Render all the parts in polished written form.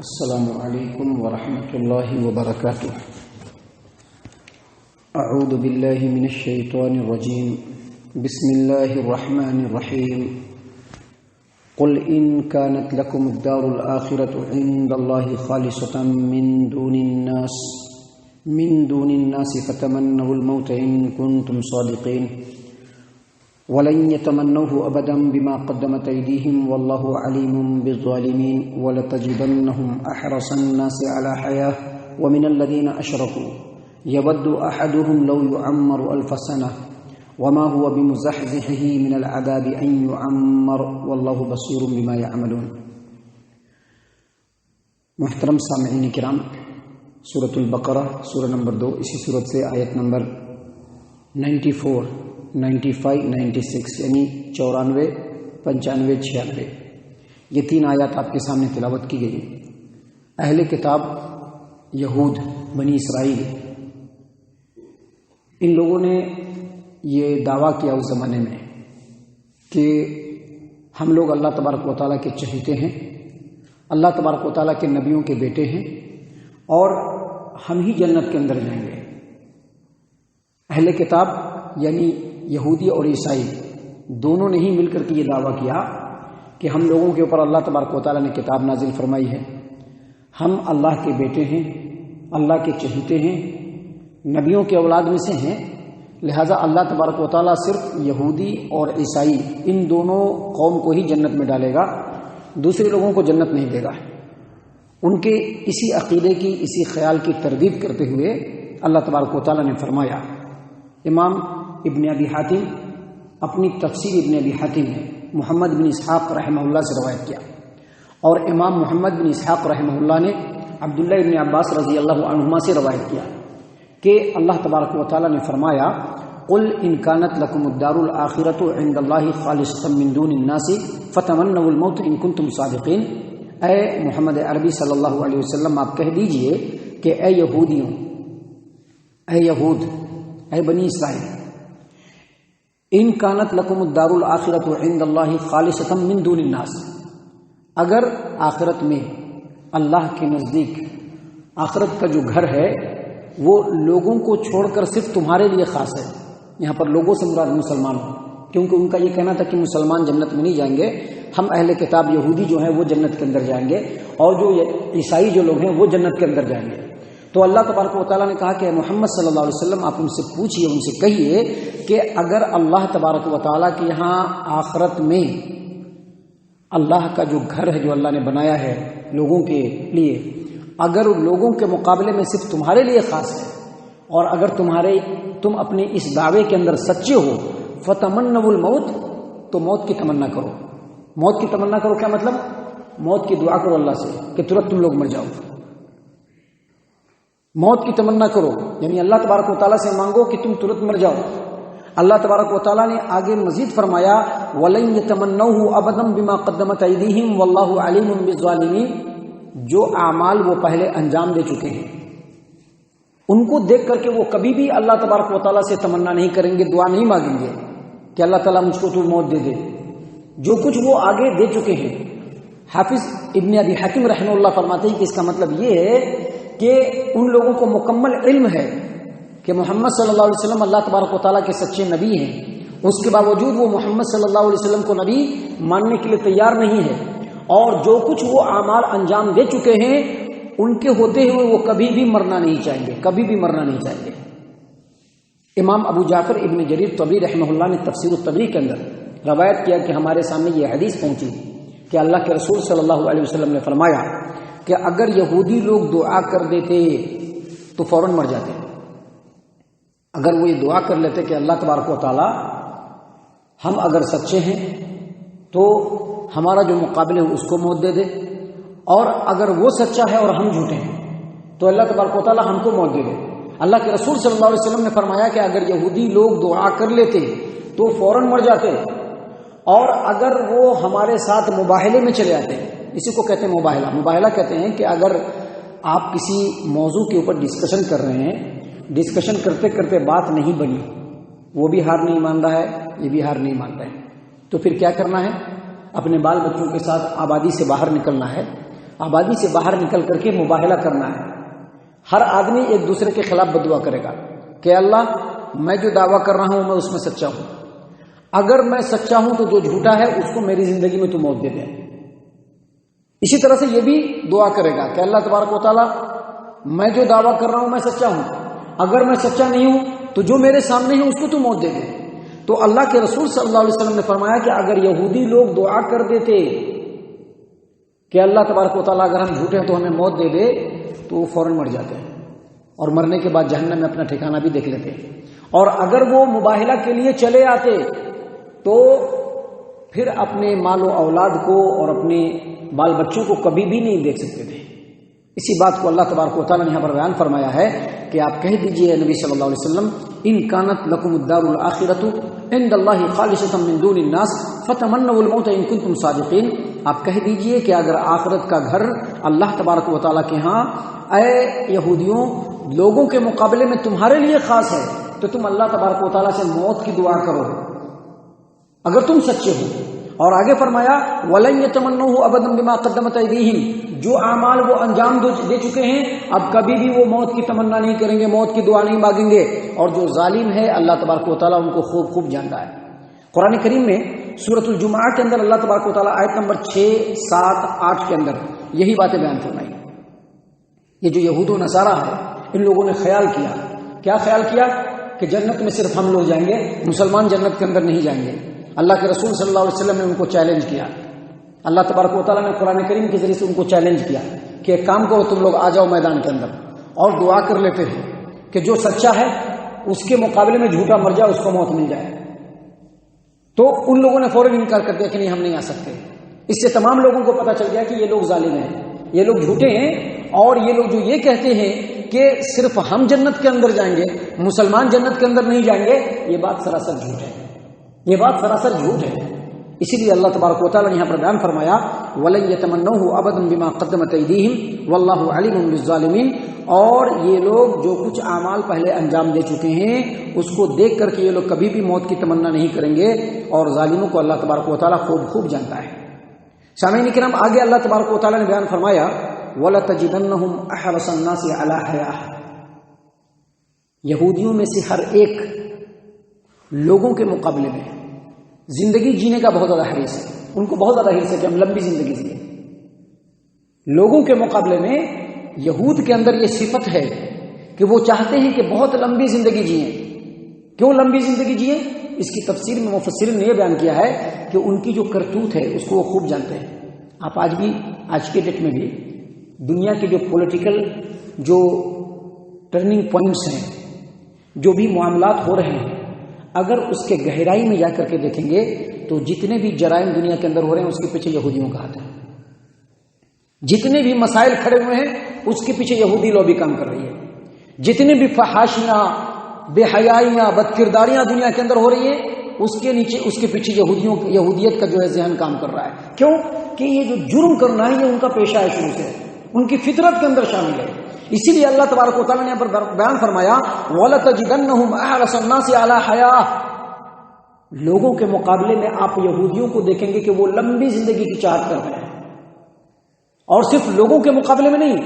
السلام علیکم ورحمۃ اللہ وبرکاتہ۔ اعوذ باللہ من الشیطان الرجیم، بسم اللہ الرحمن الرحیم۔ قل ان كانت لكم الدار الآخرة عند الله خالصة من دون الناس فتمنوا الموت ان كنتم صادقین ولن يتمنوه ابدا بما قدمت ايديهم والله عليم بالظالمين ولتجدنهم احرص الناس على حياه ومن الذين اشركوا يود احدهم لو يعمر 1000 سنه وما هو بمزحزحه من العذاب ان يعمر والله بصير بما يعملون۔ محترم سامعین کرام، سورۃ البقرہ سورہ نمبر 2، اسی سورت سے آیت نمبر 94، 95، 96 یعنی 94، 95، 96 یہ تین آیات آپ کے سامنے تلاوت کی گئی۔ اہل کتاب یہود بنی اسرائیل، ان لوگوں نے یہ دعویٰ کیا اس زمانے میں کہ ہم لوگ اللہ تبارک و تعالیٰ کے چہیتے ہیں، اللہ تبارک و تعالیٰ کے نبیوں کے بیٹے ہیں اور ہم ہی جنت کے اندر جائیں گے۔ اہل کتاب یعنی یہودی اور عیسائی دونوں نے ہی مل کر کے یہ دعویٰ کیا کہ ہم لوگوں کے اوپر اللہ تبارک و تعالیٰ نے کتاب نازل فرمائی ہے، ہم اللہ کے بیٹے ہیں، اللہ کے چہیتے ہیں، نبیوں کے اولاد میں سے ہیں، لہٰذا اللہ تبارک و تعالیٰ صرف یہودی اور عیسائی ان دونوں قوم کو ہی جنت میں ڈالے گا، دوسرے لوگوں کو جنت نہیں دے گا۔ ان کے اسی عقیدے کی، اسی خیال کی تردید کرتے ہوئے اللہ تبارک و تعالیٰ نے فرمایا۔ امام ابن ابی حاتم اپنی تفسیر ابن ابی حاتم میں محمد بن اسحاق رحمہ اللہ سے روایت کیا، اور امام محمد بن اسحاق رحمہ اللہ نے عبداللہ ابن عباس رضی اللہ عنہما سے روایت کیا کہ اللہ تبارک و تعالیٰ نے فرمایا، قل ان كانت لكم الدار الآخرة عند الله خالصة من دون الناس فتمنوا الموت ان كنتم صادقین۔ اے محمد عربی صلی اللہ علیہ وسلم، آپ کہہ دیجئے کہ اے یہودیوں، اے یہود، اے بنی اسرائیل، ان کانت لکم الدار الآخرۃ عند اللہ خالصۃ من دون الناس، اگر آخرت میں اللہ کے نزدیک آخرت کا جو گھر ہے وہ لوگوں کو چھوڑ کر صرف تمہارے لیے خاص ہے۔ یہاں پر لوگوں سے مراد مسلمان ہوں، کیونکہ ان کا یہ کہنا تھا کہ مسلمان جنت میں نہیں جائیں گے، ہم اہل کتاب یہودی جو ہیں وہ جنت کے اندر جائیں گے اور جو عیسائی جو لوگ ہیں وہ جنت کے اندر جائیں گے۔ تو اللہ تبارک و تعالیٰ نے کہا کہ محمد صلی اللہ علیہ وسلم آپ ان سے پوچھئے، ان سے کہیے کہ اگر اللہ تبارک و تعالیٰ کے یہاں آخرت میں اللہ کا جو گھر ہے جو اللہ نے بنایا ہے لوگوں کے لیے، اگر لوگوں کے مقابلے میں صرف تمہارے لیے خاص ہے، اور اگر تم اپنے اس دعوے کے اندر سچے ہو، فتمنوا الموت، تو موت کی تمنا کرو۔ موت کی تمنا کرو کیا مطلب؟ موت کی دعا کرو اللہ سے کہ ترنت تم لوگ مر جاؤ۔ موت کی تمنا کرو یعنی اللہ تبارک و تعالیٰ سے مانگو کہ تم ترنت مر جاؤ۔ اللہ تبارک و تعالیٰ نے آگے مزید فرمایا، وَلَن يَتَمَنَّوْهُ أَبَدًا بِمَا قَدَّمَتْ أَيْدِيهِمْ وَاللَّهُ عَلِيمٌ بِالظَّالِمِينَ، جو اعمال وہ پہلے انجام دے چکے ہیں ان کو دیکھ کر کے وہ کبھی بھی اللہ تبارک و تعالیٰ سے تمنا نہیں کریں گے، دعا نہیں مانگیں گے کہ اللہ تعالیٰ مجھ کو تو موت دے دے۔ جو کچھ وہ آگے دے چکے ہیں، حافظ ابن ابی حاتم رحمہ اللہ فرماتے ہیں کہ اس کا مطلب یہ ہے کہ ان لوگوں کو مکمل علم ہے کہ محمد صلی اللہ علیہ وسلم اللہ تبارک و تعالیٰ کے سچے نبی ہیں، اس کے باوجود وہ محمد صلی اللہ علیہ وسلم کو نبی ماننے کے لیے تیار نہیں ہے، اور جو کچھ وہ اعمال انجام دے چکے ہیں ان کے ہوتے ہوئے وہ کبھی بھی مرنا نہیں چاہیں گے، کبھی بھی مرنا نہیں چاہیں گے۔ امام ابو جعفر ابن جریر طبری رحمہ اللہ نے تفسیر الطبری کے اندر روایت کیا کہ ہمارے سامنے یہ حدیث پہنچی کہ اللہ کے رسول صلی اللہ علیہ وسلم نے فرمایا کہ اگر یہودی لوگ دعا کر دیتے تو فوراً مر جاتے۔ اگر وہ یہ دعا کر لیتے کہ اللہ تبارک و تعالی ہم اگر سچے ہیں تو ہمارا جو مقابل ہے اس کو موت دے دے، اور اگر وہ سچا ہے اور ہم جھوٹے ہیں تو اللہ تبارک و تعالی ہم کو موت دے دے۔ اللہ کے رسول صلی اللہ علیہ وسلم نے فرمایا کہ اگر یہودی لوگ دعا کر لیتے تو فوراً مر جاتے، اور اگر وہ ہمارے ساتھ مباہلے میں چلے آتے، اسی کو کہتے ہیں مباہلہ۔ مباہلہ کہتے ہیں کہ اگر آپ کسی موضوع کے اوپر ڈسکشن کر رہے ہیں، ڈسکشن کرتے کرتے بات نہیں بنی، وہ بھی ہار نہیں مان رہا ہے، یہ بھی ہار نہیں مانتا ہے، تو پھر کیا کرنا ہے؟ اپنے بال بچوں کے ساتھ آبادی سے باہر نکلنا ہے، آبادی سے باہر نکل کر کے مباہلہ کرنا ہے. ہر آدمی ایک دوسرے کے خلاف بددعا کرے گا کہ اللہ میں جو دعویٰ کر رہا ہوں میں اس میں سچا ہوں، اگر میں سچا ہوں تو جو جھوٹا ہے اس کو میری زندگی میں تو موت دے دے. اسی طرح سے یہ بھی دعا کرے گا کہ اللہ تبارک و تعالیٰ میں جو دعویٰ کر رہا ہوں میں سچا ہوں، اگر میں سچا نہیں ہوں تو جو میرے سامنے ہے اس کو تو موت دے دے. تو اللہ کے رسول صلی اللہ علیہ وسلم نے فرمایا کہ اگر یہودی لوگ دعا کر دیتے کہ اللہ تبارک و تعالیٰ اگر ہم جھوٹے ہیں تو ہمیں موت دے دے تو وہ فوراً مر جاتے ہیں اور مرنے کے بعد جہنم میں اپنا ٹھکانہ بھی دیکھ لیتے ہیں. اور اگر وہ مباہلہ کے لیے چلے آتے تو پھر اپنے مال و اولاد کو اور اپنے بال بچوں کو کبھی بھی نہیں دیکھ سکتے تھے. اسی بات کو اللہ تبارک و تعالیٰ نے یہاں پر بیان فرمایا ہے کہ آپ کہہ دیجئے نبی صلی اللہ علیہ وسلم ان کانت لکم الدار الآخرۃ عند اللہ خالصۃ من دون الناس فتمنوا الموت ان کنتم صادقین. آپ کہہ دیجئے کہ اگر آخرت کا گھر اللہ تبارک و تعالیٰ کے ہاں اے یہودیوں لوگوں کے مقابلے میں تمہارے لیے خاص ہے تو تم اللہ تبارک و تعالیٰ سے موت کی دعا کرو اگر تم سچے ہو. اور آگے فرمایا وَلَن يَتَمَنَّوهُ أَبَدًا بِمَا قَدَّمَتْ أَيْدِيهِمْ، جو اعمال وہ انجام دے چکے ہیں اب کبھی بھی وہ موت کی تمنا نہیں کریں گے، موت کی دعا نہیں مانگیں گے. اور جو ظالم ہے اللہ تبارک و تعالیٰ ان کو خوب خوب جانتا ہے. قرآن کریم میں سورۃ الجمعہ کے اندر اللہ تبارک و تعالیٰ آیت نمبر 6، 7، 8 کے اندر یہی باتیں بیان فرمائی. یہ جو یہود و نصارہ ہے ان لوگوں نے خیال کیا، کیا خیال کیا کہ جنت میں صرف ہم لوگ جائیں گے، مسلمان جنت کے اندر نہیں جائیں گے. اللہ کے رسول صلی اللہ علیہ وسلم نے ان کو چیلنج کیا. اللہ تبارک و تعالیٰ نے قرآن کریم کے ذریعے سے ان کو چیلنج کیا کہ ایک کام کرو تم لوگ آ جاؤ میدان کے اندر اور دعا کر لیتے ہیں کہ جو سچا ہے اس کے مقابلے میں جھوٹا مر جائے اس کو موت مل جائے. تو ان لوگوں نے فوراً انکار کر دیا کہ نہیں ہم نہیں آ سکتے. اس سے تمام لوگوں کو پتہ چل گیا کہ یہ لوگ ظالم ہیں، یہ لوگ جھوٹے ہیں. اور یہ لوگ جو یہ کہتے ہیں کہ صرف ہم جنت کے اندر جائیں گے مسلمان جنت کے اندر نہیں جائیں گے، یہ بات سراسر جھوٹ ہے، یہ بات سراسر جھوٹ ہے. اسی لیے اللہ تبارک و تعالیٰ نے یہاں پر بیان فرمایا وَلَن يَتَمَنَّوهُ أَبَدًا بِمَا قَدَّمَتْ أَيْدِيهِمْ وَاللَّهُ عَلِيمٌ بِالظَّالِمِينَ. اور یہ لوگ جو کچھ اعمال پہلے انجام دے چکے ہیں اس کو دیکھ کر کے یہ لوگ کبھی بھی موت کی تمنا نہیں کریں گے اور ظالموں کو اللہ تبارک و تعالیٰ خوب خوب جانتا ہے. سامعین کرام آگے اللہ تبارک و تعالیٰ نے بیان فرمایا وَلَتَجِدَنَّهُمْ أَحْرَصَ النَّاسِ عَلَىٰ حَيَاةٍ. یہودیوں میں سے ہر ایک لوگوں کے مقابلے میں زندگی جینے کا بہت زیادہ حریص ہے، ان کو بہت زیادہ حریص ہے کہ ہم لمبی زندگی جئیں. لوگوں کے مقابلے میں یہود کے اندر یہ صفت ہے کہ وہ چاہتے ہیں کہ بہت لمبی زندگی جئیں. کیوں لمبی زندگی جئیں؟ اس کی تفسیر میں مفسرین نے یہ بیان کیا ہے کہ ان کی جو کرتوت ہے اس کو وہ خوب جانتے ہیں. آپ آج کے ڈیٹ میں بھی دنیا کے جو پولیٹیکل جو ٹرننگ پوائنٹس ہیں، جو بھی معاملات ہو رہے ہیں، اگر اس کے گہرائی میں جا کر کے دیکھیں گے تو جتنے بھی جرائم دنیا کے اندر ہو رہے ہیں اس کے پیچھے یہودیوں کا ہاتھ ہے. جتنے بھی مسائل کھڑے ہوئے ہیں اس کے پیچھے یہودی لوبی کام کر رہی ہے. جتنے بھی فحاشیاں، بے حیائیاں، بد کرداریاں دنیا کے اندر ہو رہی ہیں اس کے پیچھے یہودیت کا جو ہے ذہن کام کر رہا ہے. کیوں کہ یہ جو جرم کرنا ہے یہ ان کا پیشہ ہے، شروع سے ان کی فطرت کے اندر شامل ہے. اسی لیے اللہ تبارک و تعالیٰ نے یہاں پر بیان فرمایا وَلَتَجِدَنَّهُمْ أَحْرَصَ النَّاسِ عَلَىٰ حَيَاةٍ. لوگوں کے مقابلے میں آپ یہودیوں کو دیکھیں گے کہ وہ لمبی زندگی کی چاہت کر رہے ہیں. اور صرف لوگوں کے مقابلے میں نہیں،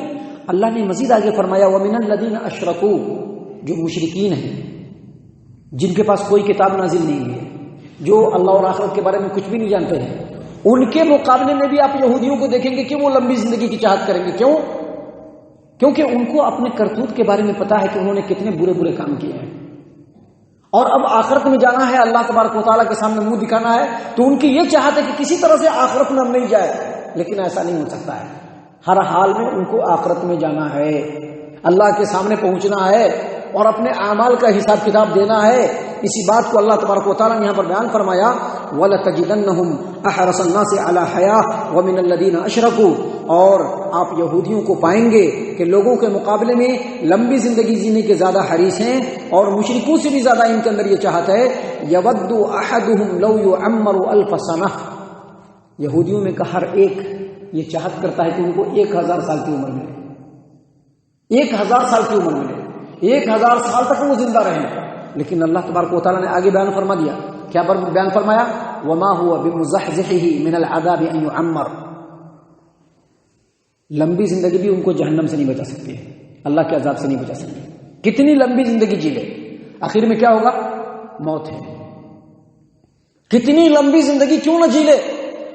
اللہ نے مزید آگے فرمایا وَمِنَ الَّذِينَ أَشْرَكُوا، جو مشرکین ہیں جن کے پاس کوئی کتاب نازل نہیں ہے، جو اللہ اور آخرت کے بارے میں کچھ بھی نہیں جانتے ہیں، ان کے مقابلے میں بھی آپ یہودیوں کو دیکھیں گے کہ وہ لمبی زندگی کی چاہت کریں گے. کیوں؟ کیونکہ ان کو اپنے کرتوت کے بارے میں پتا ہے کہ انہوں نے کتنے برے برے کام کیے ہیں اور اب آخرت میں جانا ہے، اللہ تبارک و تعالیٰ کے سامنے منہ دکھانا ہے. تو ان کی یہ چاہت ہے کہ کسی طرح سے آخرت میں ہم نہیں جائے، لیکن ایسا نہیں ہو سکتا ہے. ہر حال میں ان کو آخرت میں جانا ہے، اللہ کے سامنے پہنچنا ہے اور اپنے اعمال کا حساب کتاب دینا ہے. اسی بات کو اللہ تبارک و تعالیٰ نے یہاں پر بیان فرمایا وَلَتَجِدَنَّهُمْ أَحْرَصَ النَّاسِ عَلَىٰ حَيَاةٍ وَمِنَ الَّذِينَ أَشْرَكُوا. اور آپ یہودیوں کو پائیں گے کہ لوگوں کے مقابلے میں لمبی زندگی جینے کے زیادہ حریص ہیں اور مشرکوں سے بھی زیادہ ان کے اندر یہ چاہت ہے. يَوَدُّ أَحَدُهُمْ لَوْ يُعَمَّرُ أَلْفَ سَنَةٍ. یہودیوں میں کا ہر ایک یہ چاہت کرتا ہے کہ ان کو 1000 سال کی عمر ملے، 1000 سال کی عمر ملے، 1000 سال تک وہ زندہ رہیں. لیکن اللہ تبارک و تعالیٰ نے آگے بیان فرما دیا، کیا بیان فرمایا وَمَا هُوَ بِمُزَحْزِحِهِ مِنَ الْعَذَابِ أَن يُعَمَّرَ. لمبی زندگی بھی ان کو جہنم سے نہیں بچا سکتی ہے، اللہ کے عذاب سے نہیں بچا سکتی. کتنی لمبی زندگی جی لے، آخر میں کیا ہوگا؟ موت ہے. کتنی لمبی زندگی کیوں نہ جی لے،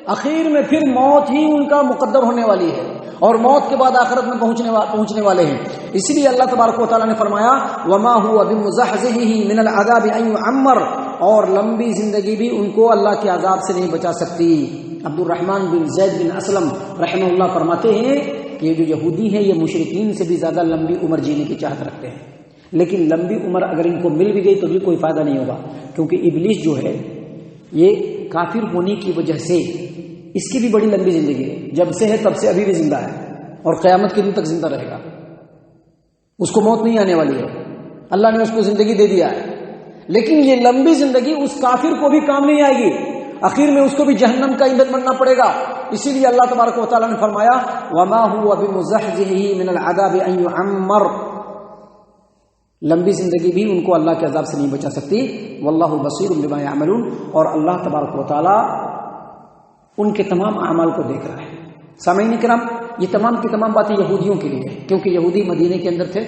آخر میں پھر موت ہی ان کا مقدر ہونے والی ہے، اور موت کے بعد آخرت میں پہنچنے والے ہیں. اسی لیے اللہ تبارک و تعالیٰ نے فرمایا وما هو بمزحزحه من العذاب ان يعمر، اور لمبی زندگی بھی ان کو اللہ کے عذاب سے نہیں بچا سکتی. عبد الرحمن بن زید بن اسلم رحمہ اللہ فرماتے ہیں کہ یہ جو یہودی ہیں یہ مشرکین سے بھی زیادہ لمبی عمر جینے کی چاہت رکھتے ہیں، لیکن لمبی عمر اگر ان کو مل بھی گئی تو بھی کوئی فائدہ نہیں ہوگا، کیونکہ ابلیس جو ہے یہ کافر ہونے کی وجہ سے اس کی بھی بڑی لمبی زندگی ہے، جب سے ہے تب سے ابھی بھی زندہ ہے اور قیامت کے دن تک زندہ رہے گا. اس کو موت نہیں آنے والی ہے، اللہ نے اس کو زندگی دے دیا ہے، لیکن یہ لمبی زندگی اس کافر کو بھی کام نہیں آئے گی، آخر میں اس کو بھی جہنم کا ایندھن بننا پڑے گا. اسی لیے اللہ تبارک و تعالیٰ نے فرمایا وما هو بمزحزحه من العذاب ان يعمر، لمبی زندگی بھی ان کو اللہ کے عذاب سے نہیں بچا سکتی. واللہ بصیر بما یعملون، اور اللہ تبارک و تعالیٰ ان کے تمام اعمال کو دیکھ رہا ہے. سامعین کرام، یہ تمام کی تمام باتیں یہودیوں کے لیے، کیونکہ یہودی مدینے کے اندر تھے.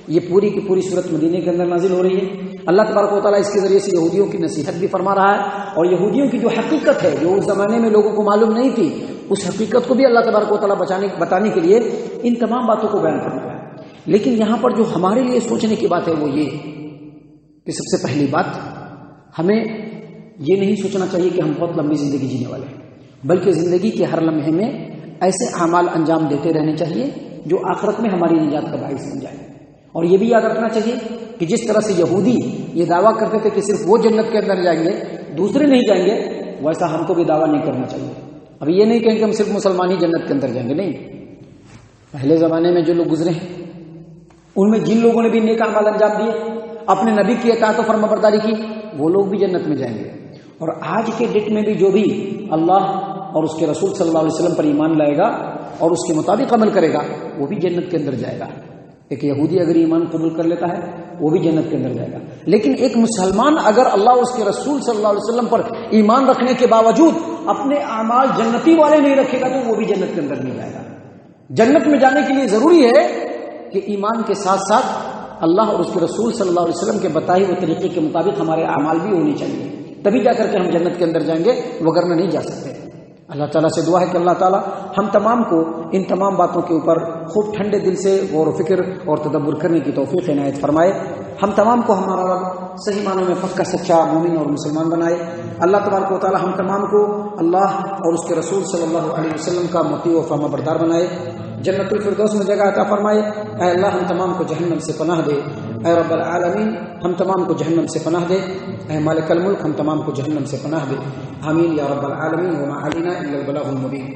یہ پوری کی پوری صورت مدینے کے اندر نازل ہو رہی ہے. اللہ تبارک و تعالیٰ اس کے ذریعے سے یہودیوں کی نصیحت بھی فرما رہا ہے، اور یہودیوں کی جو حقیقت ہے جو اس زمانے میں لوگوں کو معلوم نہیں تھی، اس حقیقت کو بھی اللہ تبارک و تعالیٰ بتانے کے لیے ان تمام باتوں کو بیان فرما رہا ہے. لیکن یہاں پر جو ہمارے لیے سوچنے کی بات ہے وہ یہ کہ سب سے پہلی بات، ہمیں یہ نہیں سوچنا چاہیے کہ ہم بہت لمبی زندگی جینے والے ہیں، بلکہ زندگی کے ہر لمحے میں ایسے اعمال انجام دیتے رہنے چاہیے جو آخرت میں ہماری نجات کا باعث بن جائے. اور یہ بھی یاد رکھنا چاہیے کہ جس طرح سے یہودی یہ دعویٰ کرتے تھے کہ صرف وہ جنت کے اندر جائیں گے دوسرے نہیں جائیں گے، ویسا ہم کو بھی دعویٰ نہیں کرنا چاہیے. اب یہ نہیں کہیں کہ ہم صرف مسلمان ہی جنت کے اندر جائیں گے، نہیں. پہلے زمانے میں جو لوگ گزرے ہیں ان میں جن لوگوں نے بھی نیک اعمال انجام دیے، اپنے نبی کی اطاعت و فرما برداری کی، وہ لوگ بھی جنت میں جائیں گے. اور آج کے ڈیٹ میں بھی جو بھی اللہ اور اس کے رسول صلی اللہ علیہ وسلم پر ایمان لائے گا اور اس کے مطابق عمل کرے گا وہ بھی جنت کے اندر جائے گا. ایک یہودی اگر ایمان قبول کر لیتا ہے وہ بھی جنت کے اندر جائے گا، لیکن ایک مسلمان اگر اللہ اور اس کے رسول صلی اللہ علیہ وسلم پر ایمان رکھنے کے باوجود اپنے اعمال جنتی والے نہیں رکھے گا تو وہ بھی جنت کے اندر نہیں جائے گا. جنت میں جانے کے لیے ضروری ہے کہ ایمان کے ساتھ ساتھ اللہ اور اس کے رسول صلی اللہ علیہ وسلم کے بتائے ہوئے طریقے کے مطابق ہمارے اعمال بھی ہونے چاہیے، تبھی جا کر کے ہم جنت کے اندر جائیں گے، وگرنہ نہیں جا سکتے. اللہ تعالیٰ سے دعا ہے کہ اللہ تعالیٰ ہم تمام کو ان تمام باتوں کے اوپر خوب ٹھنڈے دل سے غور و فکر اور تدبر کرنے کی توفیق عنایت فرمائے. ہم تمام کو ہمارا رب صحیح معنوں میں پکا سچا مومن اور مسلمان بنائے. اللہ تبارک و تعالیٰ ہم تمام کو اللہ اور اس کے رسول صلی اللہ علیہ وسلم کا مطیع و فرما بردار بنائے. جنت الفردوس میں جگہ عطا فرمائے. اے اللہ ہم تمام کو جہنم سے پناہ دے. اے رب العالمین ہم تمام کو جہنم سے پناہ دے. اے مالک الملک ہم تمام کو جہنم سے پناہ دے. آمین یا رب العالمین. وما علینا الا البلاغ المبین.